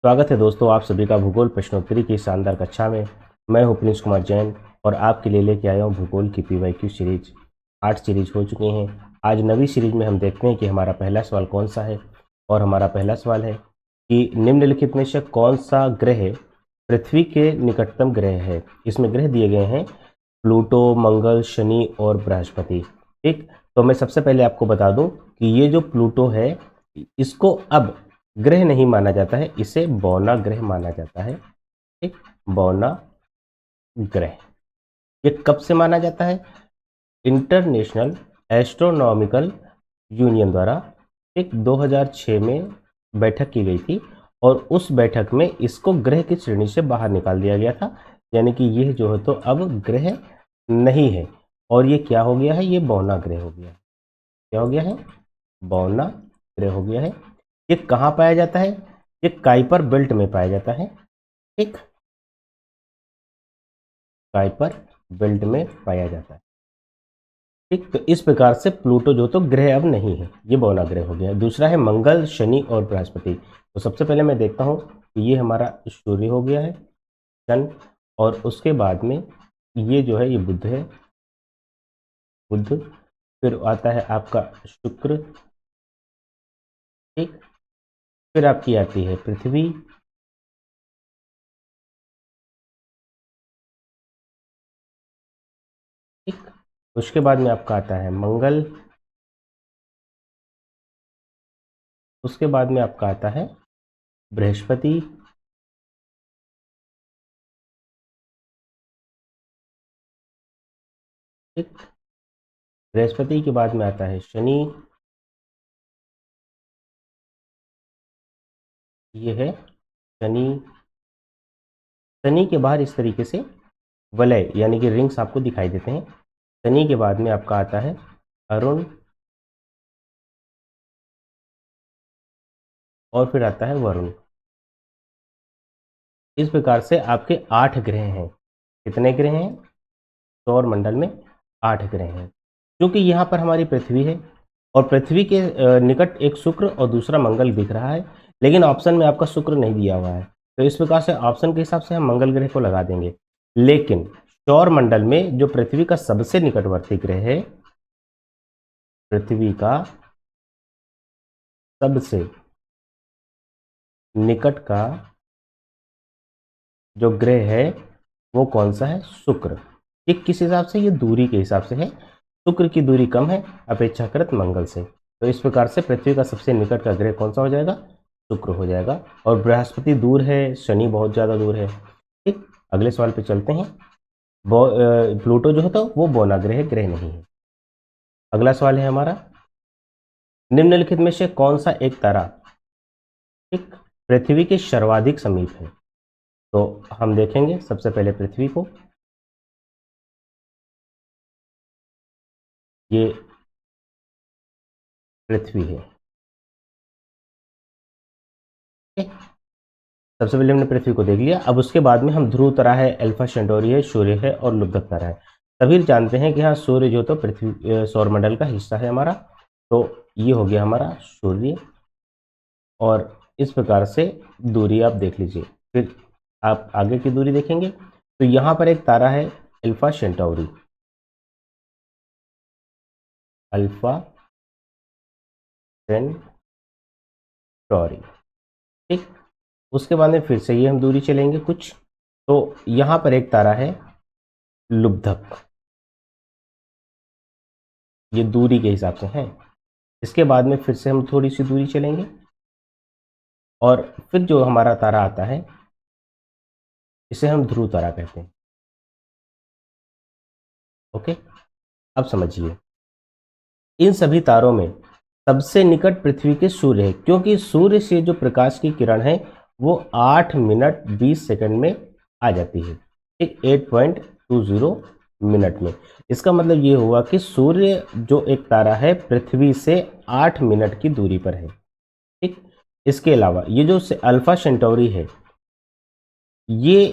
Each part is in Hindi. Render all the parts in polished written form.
स्वागत है दोस्तों आप सभी का भूगोल प्रश्नोत्तरी की शानदार कक्षा में। मैं हूं प्रिंस कुमार जैन और आपके लिए लेके आया हूं भूगोल की पीवाईक्यू सीरीज। 8 सीरीज हो चुकी हैं। आज नवी सीरीज में हम देखते हैं कि हमारा पहला सवाल कौन सा है। और हमारा पहला सवाल है कि निम्नलिखित में से कौन सा ग्रह पृथ्वी के निकटतम ग्रह है। इसमें ग्रह दिए गए हैं प्लूटो, मंगल, शनि और बृहस्पति। ठीक, तो मैं सबसे पहले आपको बता दूं कि ये जो प्लूटो है इसको अब ग्रह नहीं माना जाता है, इसे बौना ग्रह माना जाता है। ठीक, बौना ग्रह ये कब से माना जाता है? इंटरनेशनल एस्ट्रोनॉमिकल यूनियन द्वारा एक 2006 में बैठक की गई थी और उस बैठक में इसको ग्रह की श्रेणी से बाहर निकाल दिया गया था। यानी कि यह जो है तो अब ग्रह नहीं है और ये क्या हो गया है? ये बौना ग्रह हो गया है। क्या हो गया है? बौना ग्रह हो गया है। ये कहाँ पाया जाता है? ये काइपर बेल्ट में पाया जाता है। ठीक, काइपर बेल्ट में पाया जाता है। ठीक, तो इस प्रकार से प्लूटो जो तो ग्रह अब नहीं है, ये बौना ग्रह हो गया। दूसरा है मंगल, शनि और बृहस्पति। तो सबसे पहले मैं देखता हूँ कि ये हमारा सूर्य हो गया है, सन, और उसके बाद में ये जो है ये बुध है, बुध। फिर आता है आपका शुक्र। ठीक, फिर आपकी आती है पृथ्वी, ठीक, उसके बाद में आपका आता है मंगल, उसके बाद में आपका आता है बृहस्पति, ठीक, बृहस्पति के बाद में आता है शनि, ये है शनि। शनि के बाद इस तरीके से वलय यानी कि रिंग्स आपको दिखाई देते हैं। शनि के बाद में आपका आता है अरुण और फिर आता है वरुण। इस प्रकार से आपके 8 ग्रह हैं। कितने ग्रह हैं? सौर मंडल में 8 ग्रह हैं। क्योंकि यहाँ पर हमारी पृथ्वी है और पृथ्वी के निकट एक शुक्र और दूसरा मंगल दिख रहा है, लेकिन ऑप्शन में आपका शुक्र नहीं दिया हुआ है। तो इस प्रकार से ऑप्शन के हिसाब से हम मंगल ग्रह को लगा देंगे। लेकिन सौर मंडल में जो पृथ्वी का सबसे निकटवर्ती ग्रह है, पृथ्वी का सबसे निकट का जो ग्रह है वो कौन सा है? शुक्र। ये किस हिसाब से? ये दूरी के हिसाब से है। शुक्र की दूरी कम है अपेक्षाकृत मंगल से। तो इस प्रकार से पृथ्वी का सबसे निकट का ग्रह कौन सा हो जाएगा? शुक्र हो जाएगा। और बृहस्पति दूर है, शनि बहुत ज़्यादा दूर है। ठीक, अगले सवाल पे चलते हैं। प्लूटो जो होता है वो बौना ग्रह, ग्रह नहीं है। अगला सवाल है हमारा, निम्नलिखित में से कौन सा एक तारा ठीक पृथ्वी के सर्वाधिक समीप है? तो हम देखेंगे सबसे पहले पृथ्वी को। ये पृथ्वी है। ठीक? सबसे पहले हमने पृथ्वी को देख लिया। अब उसके बाद में हम ध्रुव तारा है, अल्फा सेंटोरी है, सूर्य है और लुब्धक तारा है। सभी जानते हैं कि हाँ सूर्य जो तो पृथ्वी सौरमंडल का हिस्सा है हमारा। तो ये हो गया हमारा सूर्य। और इस प्रकार से दूरी आप देख लीजिए। फिर आप आगे की दूरी देखेंगे तो यहाँ पर एक तारा है अल्फा सेंटोरी, अल्फा सेंटोरी। ठीक, उसके बाद में फिर से ये हम दूरी चलेंगे कुछ, तो यहाँ पर एक तारा है लुब्धक, ये दूरी के हिसाब से है। इसके बाद में फिर से हम थोड़ी सी दूरी चलेंगे और फिर जो हमारा तारा आता है इसे हम ध्रुव तारा कहते हैं। ओके, अब समझिए इन सभी तारों में सबसे निकट पृथ्वी के सूर्य है, क्योंकि सूर्य से जो प्रकाश की किरण है वो 8 मिनट 20 सेकंड में आ जाती है। ठीक, 8.20 मिनट में। इसका मतलब ये हुआ कि सूर्य जो एक तारा है पृथ्वी से 8 मिनट की दूरी पर है। ठीक, इसके अलावा ये जो अल्फा सेंटोरी है ये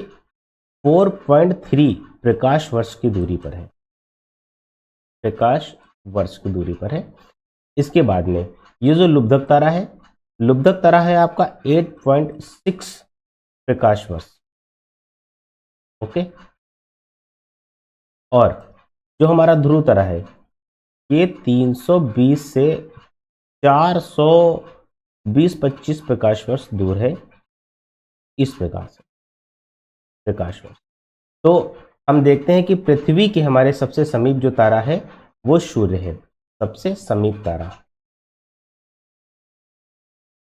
4.3 प्रकाश वर्ष की दूरी पर है, प्रकाश वर्ष की दूरी पर है। इसके बाद में ये जो लुब्धक तारा है लुब्धक तारा है आपका 8.6 प्रकाश वर्ष। ओके, और जो हमारा ध्रुव तारा है ये 320 से 420-25 प्रकाश वर्ष दूर है, इस प्रकार से प्रकाश वर्ष। तो हम देखते हैं कि पृथ्वी के हमारे सबसे समीप जो तारा है वो सूर्य है, सबसे समीप तारा।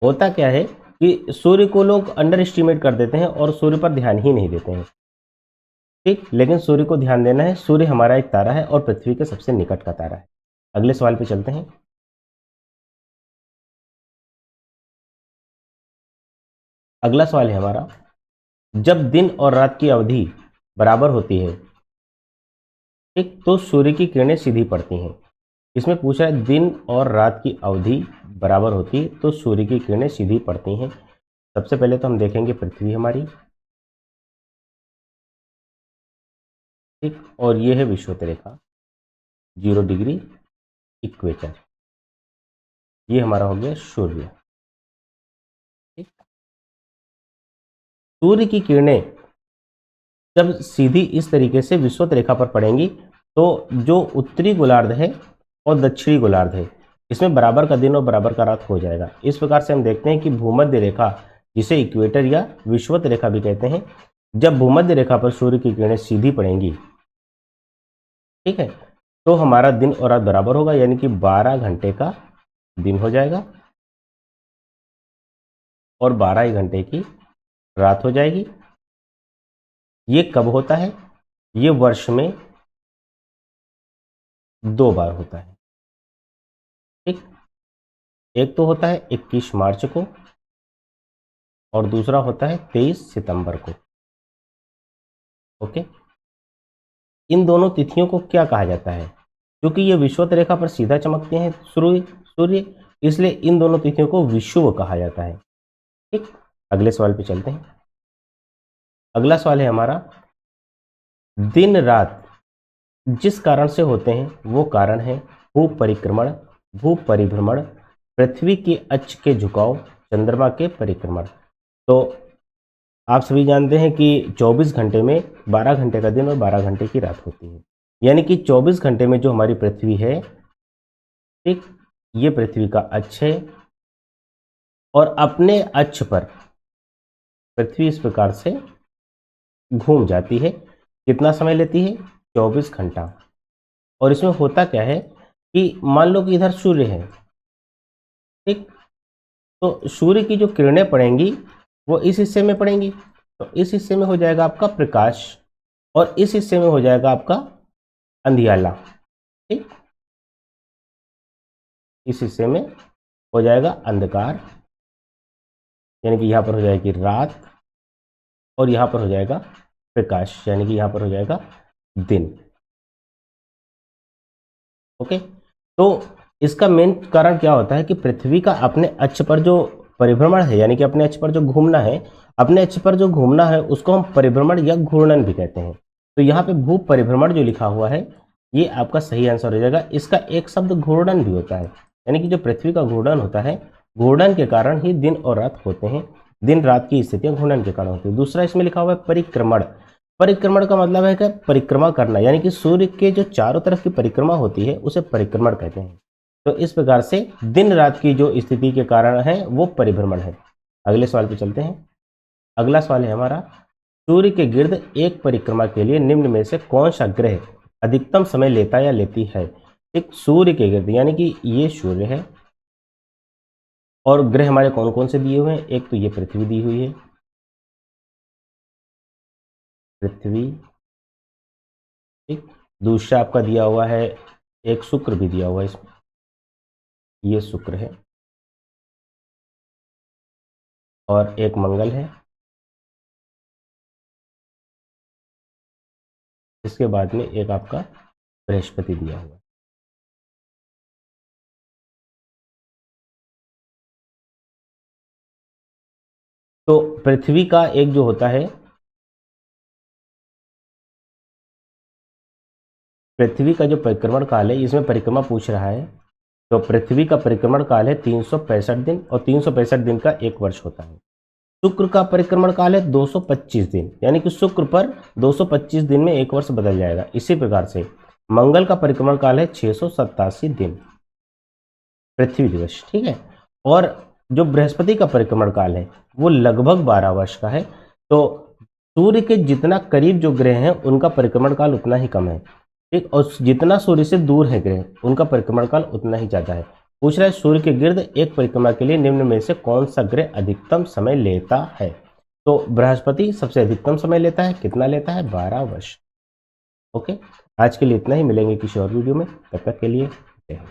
होता क्या है कि सूर्य को लोग अंडर एस्टिमेट कर देते हैं और सूर्य पर ध्यान ही नहीं देते हैं, ठीक, लेकिन सूर्य को ध्यान देना है। सूर्य हमारा एक तारा है और पृथ्वी के सबसे निकट का तारा है। अगले सवाल पे चलते हैं। अगला सवाल है हमारा, जब दिन और रात की अवधि बराबर होती है, ठीक, तो सूर्य की किरणें सीधी पड़ती हैं। इसमें पूछा है दिन और रात की अवधि बराबर होती है तो सूर्य की किरणें सीधी पड़ती हैं। सबसे पहले तो हम देखेंगे पृथ्वी हमारी, ठीक, और ये है विषुवत रेखा 0 डिग्री इक्वेटर, ये हमारा हो गया सूर्य, ठीक। सूर्य की किरणें जब सीधी इस तरीके से विषुवत रेखा पर पड़ेंगी तो जो उत्तरी गोलार्ध है और दक्षिणी गोलार्ध है इसमें बराबर का दिन और बराबर का रात हो जाएगा। इस प्रकार से हम देखते हैं कि भूमध्य रेखा, जिसे इक्वेटर या विषुवत रेखा भी कहते हैं, जब भूमध्य रेखा पर सूर्य की किरणें सीधी पड़ेंगी, ठीक है, तो हमारा दिन और रात बराबर होगा, यानी कि 12 घंटे का दिन हो जाएगा और 12 ही घंटे की रात हो जाएगी। ये कब होता है? ये वर्ष में 2 बार होता है, ठीक। एक तो होता है 21 मार्च को और दूसरा होता है 23 सितंबर को। ओके, इन दोनों तिथियों को क्या कहा जाता है? क्योंकि ये विषुवत रेखा पर सीधा चमकते हैं सूर्य, इसलिए इन दोनों तिथियों को विषुव कहा जाता है, ठीक। अगले सवाल पे चलते हैं। अगला सवाल है हमारा, दिन रात जिस कारण से होते हैं वो कारण है भू परिक्रमण, भू परिभ्रमण, पृथ्वी के अक्ष के झुकाव, चंद्रमा के परिक्रमण। तो आप सभी जानते हैं कि 24 घंटे में 12 घंटे का दिन और 12 घंटे की रात होती है, यानी कि 24 घंटे में जो हमारी पृथ्वी है, ठीक, ये पृथ्वी का अक्ष है और अपने अक्ष पर पृथ्वी इस प्रकार से घूम जाती है। कितना समय लेती है? 24 घंटा। और इसमें होता क्या है कि मान लो कि इधर सूर्य है, ठीक, तो सूर्य की जो किरणें पड़ेंगी वो इस हिस्से में पड़ेंगी, तो इस हिस्से में हो जाएगा आपका प्रकाश और इस हिस्से में हो जाएगा आपका अंधियाला, ठीक, इस हिस्से में हो जाएगा अंधकार, यानी कि यहां पर हो जाएगी रात और यहां पर हो जाएगा प्रकाश, यानी कि यहां पर हो जाएगा दिन। ओके, तो इसका मेन कारण क्या होता है कि पृथ्वी का अपने अक्ष पर जो परिभ्रमण है, यानी कि अपने अक्ष पर जो घूमना है, अपने अक्ष पर जो घूमना है उसको हम परिभ्रमण या घूर्णन भी कहते हैं। तो यहाँ पे भू परिभ्रमण जो लिखा हुआ है ये आपका सही आंसर हो जाएगा। इसका एक शब्द घूर्णन भी होता है, यानी कि जो पृथ्वी का घूर्णन होता है, घूर्णन के कारण ही दिन और रात होते हैं, दिन रात की स्थितियां घूर्णन के कारण होती है। दूसरा इसमें लिखा हुआ है परिक्रमण। परिक्रमण का मतलब है कि परिक्रमा करना, यानी कि सूर्य के जो चारों तरफ की परिक्रमा होती है उसे परिक्रमण कहते हैं। तो इस प्रकार से दिन रात की जो स्थिति के कारण है वो परिभ्रमण है। अगले सवाल पे चलते हैं। अगला सवाल है हमारा, सूर्य के गिर्द एक परिक्रमा के लिए निम्न में से कौन सा ग्रह अधिकतम समय लेता या लेती है? एक सूर्य के गिर्द, यानी कि ये सूर्य है और ग्रह हमारे कौन कौन से दिए हुए हैं? एक तो ये पृथ्वी दी हुई है, पृथ्वी, ठीक, दूसरा आपका दिया हुआ है एक शुक्र भी दिया हुआ है इसमें, ये शुक्र है, और एक मंगल है, इसके बाद में एक आपका बृहस्पति दिया हुआ है। तो पृथ्वी का एक जो होता है, पृथ्वी का जो परिक्रमण काल है इसमें परिक्रमा पूछ रहा है, तो पृथ्वी का परिक्रमण काल है 365 दिन और 365 दिन का एक वर्ष होता है। शुक्र का परिक्रमण काल है 225 दिन, यानी कि शुक्र पर 225 दिन में एक वर्ष बदल जाएगा। इसी प्रकार से मंगल का परिक्रमण काल है 687 दिन पृथ्वी दिवस, ठीक है। और जो बृहस्पति का परिक्रमण काल है वो लगभग 12 वर्ष का है। तो सूर्य के जितना करीब जो ग्रह हैं उनका परिक्रमण काल उतना ही कम है, ठीक, और जितना सूर्य से दूर है ग्रह उनका परिक्रमण काल उतना ही ज्यादा है। पूछ रहा है सूर्य के गिर्द एक परिक्रमा के लिए निम्न में से कौन सा ग्रह अधिकतम समय लेता है। तो बृहस्पति सबसे अधिकतम समय लेता है, कितना लेता है, 12 वर्ष। ओके, आज के लिए इतना ही, मिलेंगे किसी और वीडियो में, तब तक के लिए जय हिंद।